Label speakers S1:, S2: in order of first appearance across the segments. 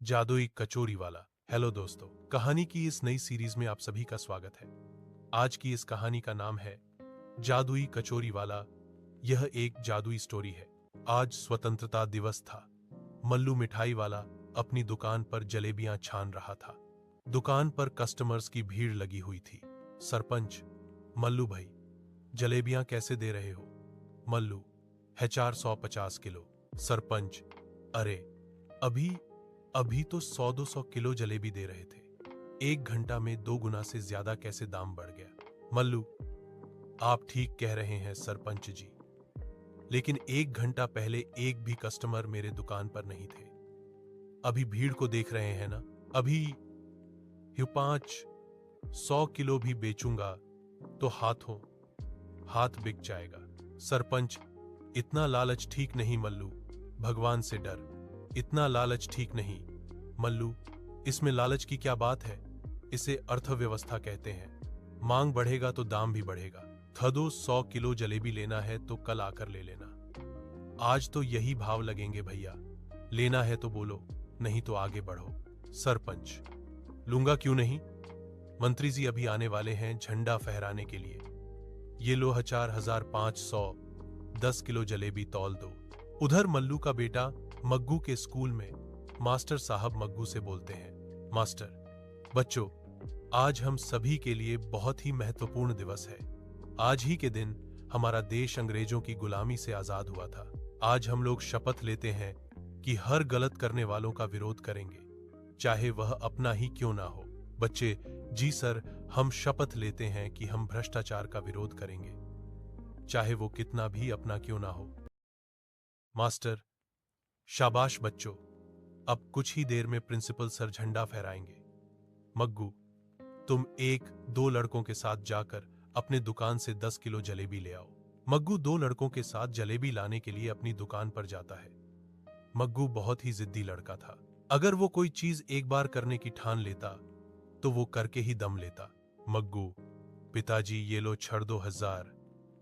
S1: जादुई कचौरी वाला। हेलो दोस्तों, कहानी की इस नई सीरीज में आप सभी का स्वागत है। आज की इस कहानी का नाम है जादुई कचौरी वाला। यह एक जादुई स्टोरी है। आज स्वतंत्रता दिवस था। मल्लू मिठाई वाला अपनी दुकान पर जलेबियां छान रहा था। दुकान पर कस्टमर्स की भीड़ लगी हुई थी। सरपंच: मल्लू भाई, जलेबियां कैसे दे रहे हो? मल्लू: है 450 किलो। सरपंच: अरे, अभी अभी तो 100-200 किलो जलेबी दे रहे थे। 1 घंटा में 2 गुना से ज्यादा कैसे दाम बढ़ गया? मल्लू: आप ठीक कह रहे हैं सरपंच जी, लेकिन 1 घंटा पहले एक भी कस्टमर मेरे दुकान पर नहीं थे। अभी भीड़ को देख रहे हैं ना? अभी 500 किलो भी बेचूंगा तो हाथों हाथ बिक जाएगा। सरपंच: इतना लालच ठीक नहीं मल्लू, भगवान से डर। इतना लालच ठीक नहीं मल्लू, इसमें लालच की क्या बात है? इसे अर्थव्यवस्था कहते हैं। मांग बढ़ेगा तो दाम भी बढ़ेगा। थदो 100 किलो जलेबी लेना है तो कल आकर ले लेना। आज तो यही भाव लगेंगे भैया। लेना है तो बोलो, नहीं तो आगे बढ़ो। सरपंच: लूंगा क्यों नहीं? मंत्री जी अभी आने वाले हैं झंडा फहराने के लिए। ये लो 4,510 किलो जलेबी तौल दो। उधर मल्लू का बेटा मग्गू के स्कूल में मास्टर साहब मग्गू से बोलते हैं: मास्टर, बच्चों, आज हम सभी के लिए बहुत ही महत्वपूर्ण दिवस है। आज ही के दिन हमारा देश अंग्रेजों की गुलामी से आजाद हुआ था। आज हम लोग शपथ लेते हैं कि हर गलत करने वालों का विरोध करेंगे, चाहे वह अपना ही क्यों ना हो। बच्चे: जी सर, हम शपथ लेते हैं कि हम भ्रष्टाचार का विरोध करेंगे, चाहे वो कितना भी अपना क्यों ना हो। मास्टर: शाबाश बच्चों, अब कुछ ही देर में प्रिंसिपल सर झंडा फहराएंगे। मग्गू, तुम 1-2 लड़कों के साथ जाकर अपने दुकान से 10 किलो जलेबी ले आओ। मग्गू 2 लड़कों के साथ जलेबी लाने के लिए अपनी दुकान पर जाता है। मग्गू बहुत ही जिद्दी लड़का था। अगर वो कोई चीज एक बार करने की ठान लेता तो वो करके ही दम लेता। मग्गू: पिताजी, ये लो छड़ 2000,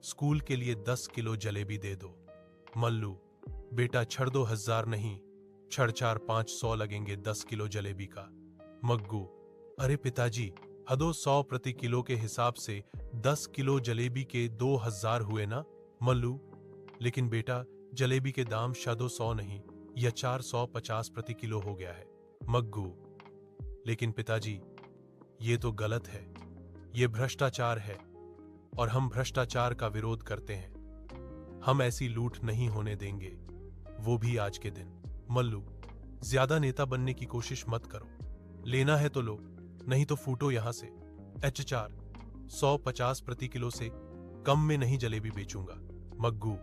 S1: स्कूल के लिए 10 किलो जलेबी दे दो। मल्लू: बेटा, छड़ 2000 नहीं, छड़ 4-500 लगेंगे 10 किलो जलेबी का। मग्गू: अरे पिताजी, हदो 100 प्रति किलो के हिसाब से 10 किलो जलेबी के 2000 हुए ना? मल्लू: लेकिन बेटा, जलेबी के दाम शायद 100 नहीं, यह 450 प्रति किलो हो गया है। मग्गू: लेकिन पिताजी, ये तो गलत है, ये भ्रष्टाचार है और हम भ्रष्टाचार का विरोध करते हैं। हम ऐसी लूट नहीं होने देंगे, वो भी आज के दिन। मल्लू: ज्यादा नेता बनने की कोशिश मत करो। लेना है तो लो, नहीं तो फूटो यहां से। HR 150 प्रति किलो से कम में नहीं जलेबी बेचूंगा। मग्गू: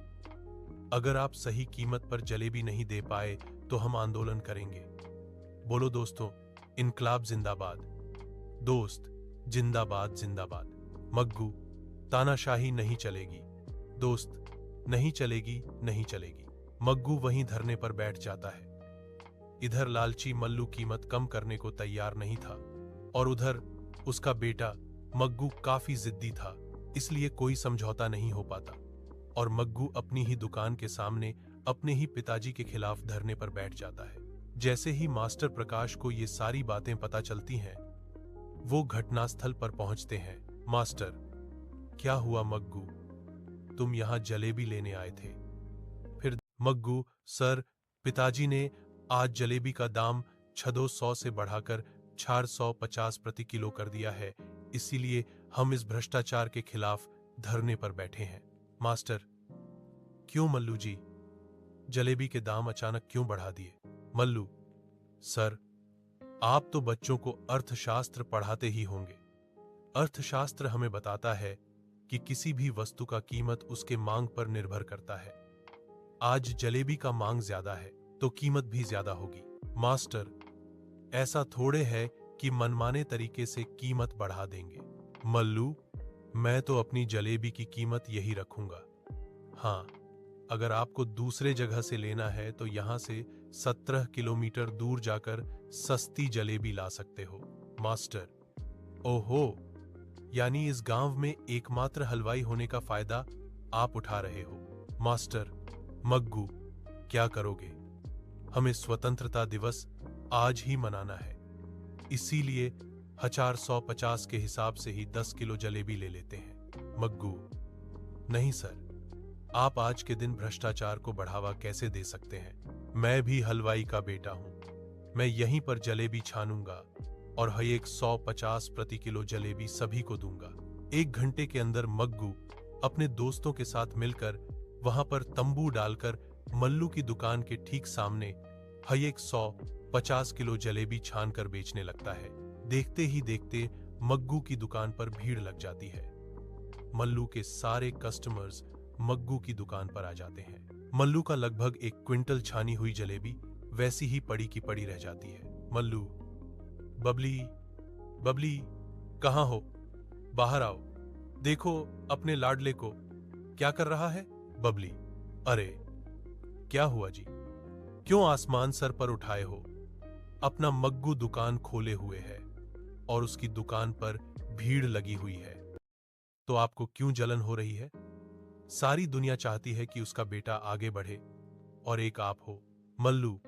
S1: अगर आप सही कीमत पर जलेबी नहीं दे पाए तो हम आंदोलन करेंगे। बोलो दोस्तों, इनकलाब जिंदाबाद। दोस्त: जिंदाबाद जिंदाबाद। मग्गू: तानाशाही नहीं चलेगी। दोस्त: नहीं चलेगी नहीं चलेगी। मग्गू वहीं धरने पर बैठ जाता है। इधर लालची मल्लू कीमत कम करने को तैयार नहीं था और उधर उसका बेटा मग्गू काफी जिद्दी था, इसलिए कोई समझौता नहीं हो पाता और मग्गू अपनी ही दुकान के सामने अपने ही पिताजी के खिलाफ धरने पर बैठ जाता है। जैसे ही मास्टर प्रकाश को ये सारी बातें पता चलती हैं, वो घटनास्थल पर पहुंचते हैं। मास्टर: क्या हुआ मग्गू, तुम यहां जलेबी लेने आए थे? फिर मग्गू: सर, पिताजी ने आज जलेबी का दाम 600 से बढ़ाकर 450 प्रति किलो कर दिया है, इसीलिए हम इस भ्रष्टाचार के खिलाफ धरने पर बैठे हैं। मास्टर: क्यों मल्लू जी, जलेबी के दाम अचानक क्यों बढ़ा दिए? मल्लू: सर, आप तो बच्चों को अर्थशास्त्र पढ़ाते ही होंगे। अर्थशास्त्र हमें बताता है कि किसी भी वस्तु का कीमत उसके मांग पर निर्भर करता है। आज जलेबी का मांग ज्यादा है तो कीमत भी ज्यादा होगी। मास्टर, ऐसा थोड़े है कि मनमाने तरीके से कीमत बढ़ा देंगे। मल्लू: मैं तो अपनी जलेबी की कीमत यही रखूंगा। हाँ, अगर आपको दूसरे जगह से लेना है तो यहां से 17 किलोमीटर दूर जाकर सस्ती जलेबी ला सकते हो। मास्टर: ओहो, यानी इस गांव में एकमात्र हलवाई होने का फायदा आप उठा रहे हो। मास्टर: मग्गू, क्या करोगे? हमें स्वतंत्रता दिवस आज ही मनाना है, इसीलिए 450 के हिसाब से ही 10 किलो जलेबी ले लेते हैं। मग्गू: नहीं सर, आप आज के दिन भ्रष्टाचार को बढ़ावा कैसे दे सकते हैं? मैं भी हलवाई का बेटा हूं, मैं यहीं पर जलेबी छानूंगा और हर एक 150 प्रति किलो जलेबी सभी को दूंगा। 1 घंटे के अंदर मग्गू अपने दोस्तों के साथ मिलकर वहां पर तंबू डालकर मल्लू की दुकान के ठीक सामने हर एक 150 किलो जलेबी छान कर बेचने लगता है। देखते ही देखते मग्गू की दुकान पर भीड़ लग जाती है। मल्लू के सारे कस्टमर्स मग्गू की दुकान पर आ जाते हैं। मल्लू का लगभग 1 क्विंटल छानी हुई जलेबी वैसी ही पड़ी की पड़ी रह जाती है। मल्लू: बबली, बबली, कहां हो? बाहर आओ, देखो अपने लाडले को क्या कर रहा है। बबली: अरे क्या हुआ जी, क्यों आसमान सर पर उठाए हो? अपना मग्गू दुकान खोले हुए है और उसकी दुकान पर भीड़ लगी हुई है, तो आपको क्यों जलन हो रही है? सारी दुनिया चाहती है कि उसका बेटा आगे बढ़े और एक आप हो। मल्लू: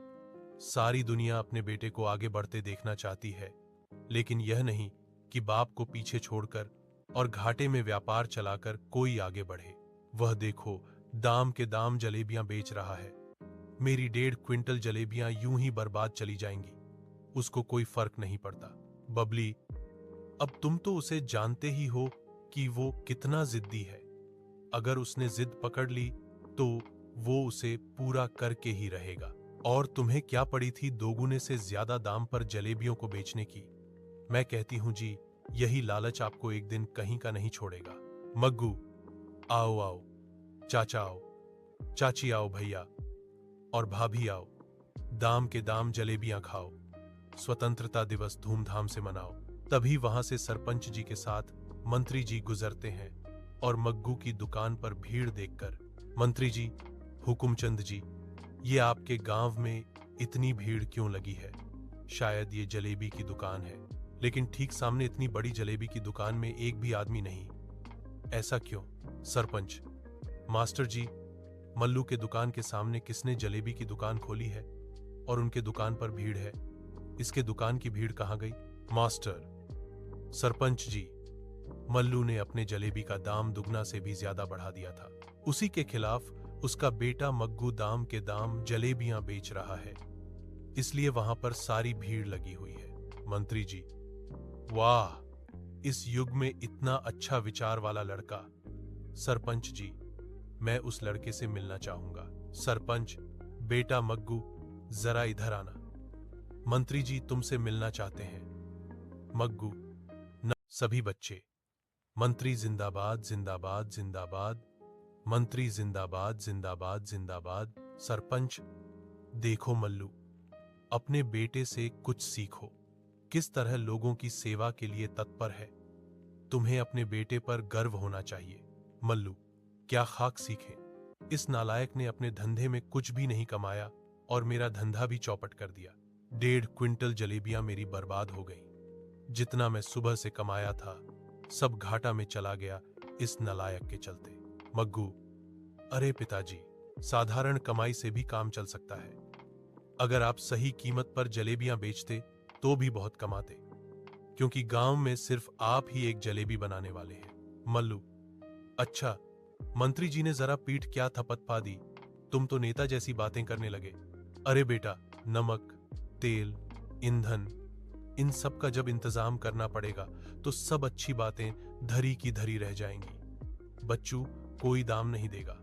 S1: सारी दुनिया अपने बेटे को आगे बढ़ते देखना चाहती है, लेकिन यह नहीं कि बाप को पीछे छोड़कर और घाटे में व्यापार चलाकर कोई आगे बढ़े। वह देखो दाम के दाम जलेबियां बेच रहा है, मेरी 1.5 क्विंटल जलेबियां यूं ही बर्बाद चली जाएंगी, उसको कोई फर्क नहीं पड़ता। बबली: अब तुम तो उसे जानते ही हो कि वो कितना जिद्दी है, अगर उसने जिद पकड़ ली तो वो उसे पूरा करके ही रहेगा। और तुम्हें क्या पड़ी थी दोगुने से ज्यादा दाम पर जलेबियों को बेचने की? मैं कहती हूं जी, यही लालच आपको एक दिन कहीं का नहीं छोड़ेगा। मग्गू: आओ आओ, चाचा आओ, चाची आओ, भैया और भाभी आओ, दाम के दाम जलेबियां खाओ, स्वतंत्रता दिवस धूमधाम से मनाओ। तभी वहां से सरपंच जी के साथ मंत्री जी गुजरते हैं और मग्गू की दुकान पर भीड़ देखकर: मंत्री जी, हुकुमचंद जी, ये आपके गांव में इतनी भीड़ क्यों लगी है? शायद ये जलेबी की दुकान है, लेकिन ठीक सामने इतनी बड़ी जलेबी की दुकान में एक भी आदमी नहीं, ऐसा क्यों? सरपंच: मास्टर जी, मल्लू के दुकान के सामने किसने जलेबी की दुकान खोली है और उनके दुकान पर भीड़ है, इसके दुकान की भीड़ कहां गई? मास्टर: सरपंच जी, मल्लू ने अपने जलेबी का दाम दुगना से भी ज्यादा बढ़ा दिया था, उसी के खिलाफ उसका बेटा मग्गू दाम के दाम जलेबियां बेच रहा है, इसलिए वहां पर सारी भीड़ लगी हुई है। मंत्री जी: वाह, इस युग में इतना अच्छा विचार वाला लड़का। सरपंच जी, मैं उस लड़के से मिलना चाहूंगा। सरपंच: बेटा मग्गू, जरा इधर आना, मंत्री जी तुमसे मिलना चाहते हैं। मग्गू: न। सभी बच्चे: मंत्री जिंदाबाद जिंदाबाद जिंदाबाद, मंत्री जिंदाबाद जिंदाबाद जिंदाबाद। सरपंच: देखो मल्लू, अपने बेटे से कुछ सीखो, किस तरह लोगों की सेवा के लिए तत्पर है, तुम्हें अपने बेटे पर गर्व होना चाहिए। मल्लू: क्या खाक सीखें, इस नालायक ने अपने धंधे में कुछ भी नहीं कमाया और मेरा धंधा भी चौपट कर दिया। 1.5 क्विंटल जलेबियां मेरी बर्बाद हो गई, जितना मैं सुबह से कमाया था सब घाटा में चला गया इस नालायक के चलते। मग्गू: अरे पिताजी, साधारण कमाई से भी काम चल सकता है, अगर आप सही कीमत पर जलेबियां बेचते तो भी बहुत कमाते, क्योंकि गांव में सिर्फ आप ही एक जलेबी बनाने वाले हैं। मल्लू: अच्छा, मंत्री जी ने जरा पीठ क्या थपथ पा दी, तुम तो नेता जैसी बातें करने लगे। अरे बेटा, नमक, तेल, ईंधन, इन सब का जब इंतजाम करना पड़ेगा तो सब अच्छी बातें धरी की धरी रह जाएंगी। बच्चू, कोई दाम नहीं देगा,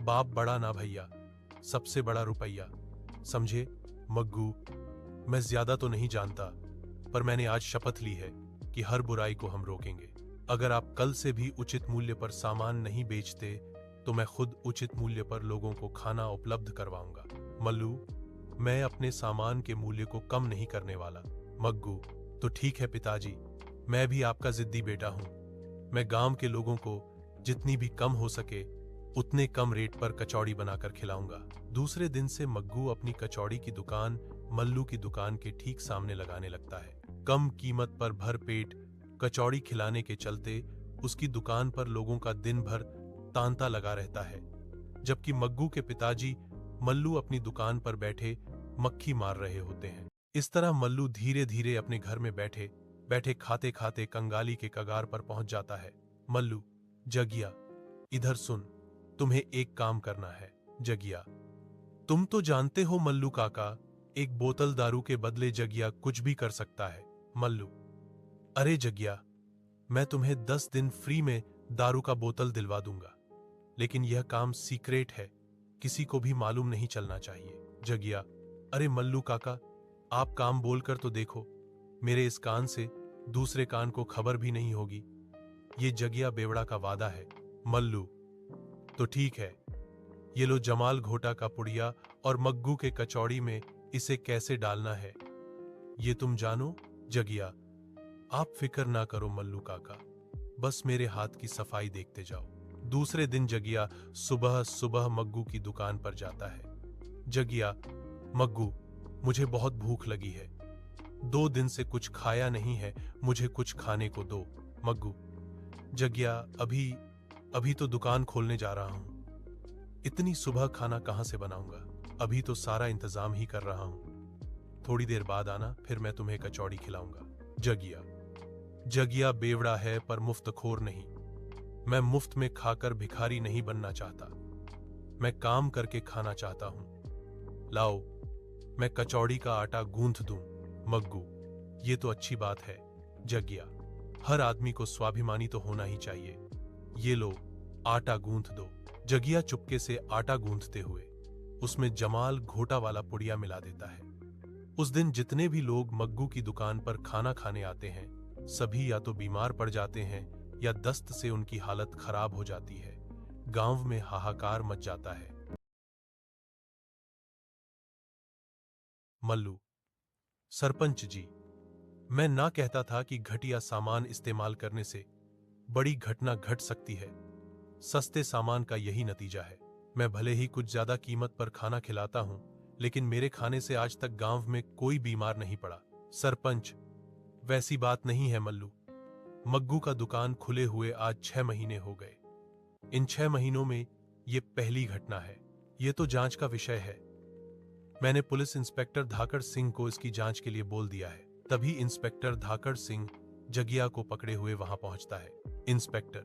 S1: बाप बड़ा ना भैया, सबसे बड़ा रुपया, समझे? मग्गू: मैं ज्यादा तो नहीं जानता, पर मैंने आज शपथ ली है कि हर बुराई को हम रोकेंगे। अगर आप कल से भी उचित मूल्य पर सामान नहीं बेचते तो मैं खुद उचित मूल्य पर लोगों को खाना उपलब्ध करवाऊंगा। मल्लू: मैं अपने सामान के मूल्य को कम नहीं करने वाला। मग्गू: तो ठीक है पिताजी, मैं भी आपका जिद्दी बेटा हूं, मैं गांव के लोगों को जितनी भी कम हो सके उतने कम रेट पर कचौड़ी बनाकर खिलाऊंगा। दूसरे दिन से मग्गू अपनी कचौड़ी की दुकान मल्लू की दुकान के ठीक सामने लगाने लगता है। कम कीमत पर भरपेट कचौड़ी खिलाने के चलते उसकी दुकान पर लोगों का दिन भर तांता लगा रहता है, जबकि मग्गू के पिताजी मल्लू अपनी दुकान पर बैठे मक्खी मार रहे होते हैं। इस तरह मल्लू धीरे धीरे अपने घर में बैठे बैठे खाते खाते कंगाली के कगार पर पहुंच जाता है। मल्लू, जगिया, इधर सुन, तुम्हें एक काम करना है। जगिया, तुम तो जानते हो मल्लू काका, एक बोतल दारू के बदले जगिया कुछ भी कर सकता है। मल्लू, अरे जगिया, मैं तुम्हें 10 दिन फ्री में दारू का बोतल दिलवा दूंगा, लेकिन यह काम सीक्रेट है, किसी को भी मालूम नहीं चलना चाहिए। जगिया, अरे मल्लू काका, आप काम बोलकर तो देखो, मेरे इस कान से दूसरे कान को खबर भी नहीं होगी। ये जगिया बेवड़ा का वादा है। मल्लू, तो ठीक है, ये लो जमाल घोटा का पुड़िया और मग्गू के कचौड़ी में इसे कैसे डालना है ये तुम जानो। जगिया, आप फिक्र ना करो मल्लू काका, बस मेरे हाथ की सफाई देखते जाओ। दूसरे दिन जगिया सुबह सुबह मग्गू की दुकान पर जाता है। जगिया, मग्गू, मुझे बहुत भूख लगी है, 2 दिन से कुछ खाया नहीं है, मुझे कुछ खाने को दो। मग्गू, जगिया, अभी तो दुकान खोलने जा रहा हूं, इतनी सुबह खाना कहां से बनाऊंगा, अभी तो सारा इंतजाम ही कर रहा हूं, थोड़ी देर बाद आना, फिर मैं तुम्हें कचौड़ी खिलाऊंगा। जगिया, जगिया बेवड़ा है पर मुफ्तखोर नहीं, मैं मुफ्त में खाकर भिखारी नहीं बनना चाहता, मैं काम करके खाना चाहता हूं। लाओ, मैं कचौड़ी का आटा गूंथ दूं। मग्गू, ये तो अच्छी बात है। जगिया, हर आदमी को स्वाभिमानी तो होना ही चाहिए, ये लो आटा गूंथ दो। जगिया चुपके से आटा गूंथते हुए उसमें जमाल घोटा वाला पुड़िया मिला देता है। उस दिन जितने भी लोग मग्गू की दुकान पर खाना खाने आते हैं, सभी या तो बीमार पड़ जाते हैं या दस्त से उनकी हालत खराब हो जाती है। गांव में हाहाकार मच जाता है। मल्लू, सरपंच जी, मैं ना कहता था कि घटिया सामान इस्तेमाल करने से बड़ी घटना घट सकती है। सस्ते सामान का यही नतीजा है। मैं भले ही कुछ ज्यादा कीमत पर खाना खिलाता हूं, लेकिन मेरे खाने से आज तक गांव में कोई बीमार नहीं पड़ा। सरपंच, वैसी बात नहीं है मल्लू, मग्गू का दुकान खुले हुए आज 6 महीने हो गए। इन 6 महीनों में ये पहली घटना है। ये तो जांच का विषय है। मैंने पुलिस इंस्पेक्टर धाकड़ सिंह को इसकी जांच के लिए बोल दिया है। तभी इंस्पेक्टर धाकड़ सिंह जगिया को पकड़े हुए वहां पहुंचता है। इंस्पेक्टर,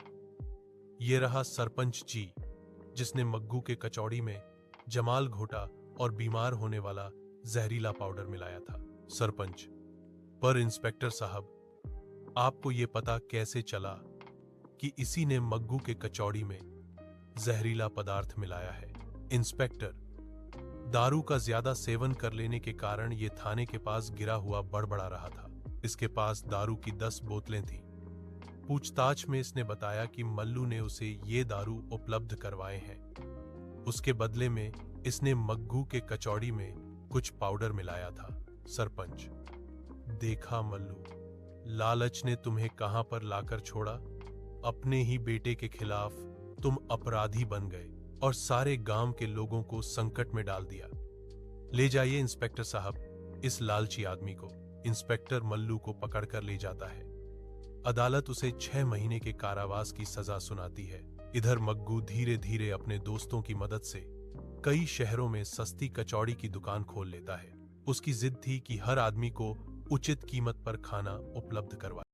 S1: ये रहा सरपंच जी, जिसने मग्गू के कचौड़ी में जमाल घोटा और बीमार होने वाला जहरीला पाउडर मिलाया था। सरपंच, पर इंस्पेक्टर साहब, आपको ये पता कैसे चला कि इसी ने मग्गू के कचौड़ी में जहरीला पदार्थ मिलाया है? इंस्पेक्टर, दारू का ज्यादा सेवन कर लेने के कारण ये थाने के पास गिरा हुआ बड़बड़ा रहा था। इसके पास दारू की 10 बोतलें थीं। पूछताछ में इसने बताया कि मल्लू ने उसे ये दारू उपलब्ध करवाए हैं। उसके बदले में इसने मग्गू के कचौड़ी में कुछ पाउडर मिलाया था। सरपंच, देखा मल्लू, लालच ने तुम्हें कहां पर लाकर छोड़ा। अपने ही बेटे के खिलाफ तुम अपराधी बन गए और सारे गांव के लोगों को संकट में डाल दिया। ले जाइए इंस्पेक्टर साहब इस लालची आदमी को। इंस्पेक्टर मल्लू को पकड़कर ले जाता है। अदालत उसे 6 महीने के कारावास की सजा सुनाती है। इधर मग्गू धीरे धीरे अपने दोस्तों की मदद से कई शहरों में सस्ती कचौड़ी की दुकान खोल लेता है। उसकी जिद थी कि हर आदमी को उचित कीमत पर खाना उपलब्ध करवाए।